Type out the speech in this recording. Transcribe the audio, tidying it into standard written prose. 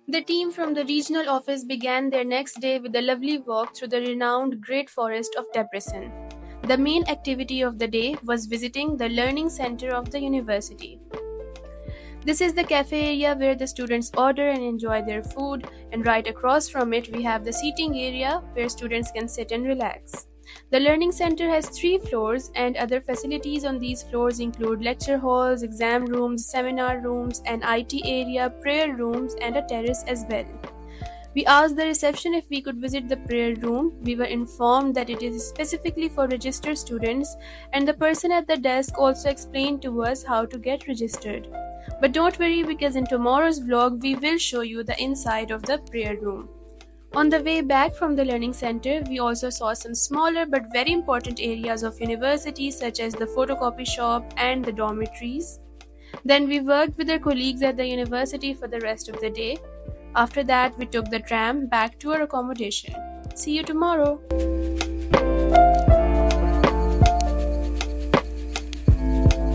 The team from the regional office began their next day with a lovely walk through the renowned Great Forest of Debrecen. The main activity of the day was visiting the learning center of the university. This is the cafe area where the students order and enjoy their food, and right across from it, we have the seating area where students can sit and relax. The Learning Center has 3 floors, and other facilities on these floors include lecture halls, exam rooms, seminar rooms, an IT area, prayer rooms, and a terrace as well. We asked the reception if we could visit the prayer room. We were informed that it is specifically for registered students, and the person at the desk also explained to us how to get registered. But don't worry, because in tomorrow's vlog, we will show you the inside of the prayer room. On the way back from the learning center, we also saw some smaller but very important areas of university such as the photocopy shop and the dormitories. Then we worked with our colleagues at the university for the rest of the day. After that, we took the tram back to our accommodation. See you tomorrow.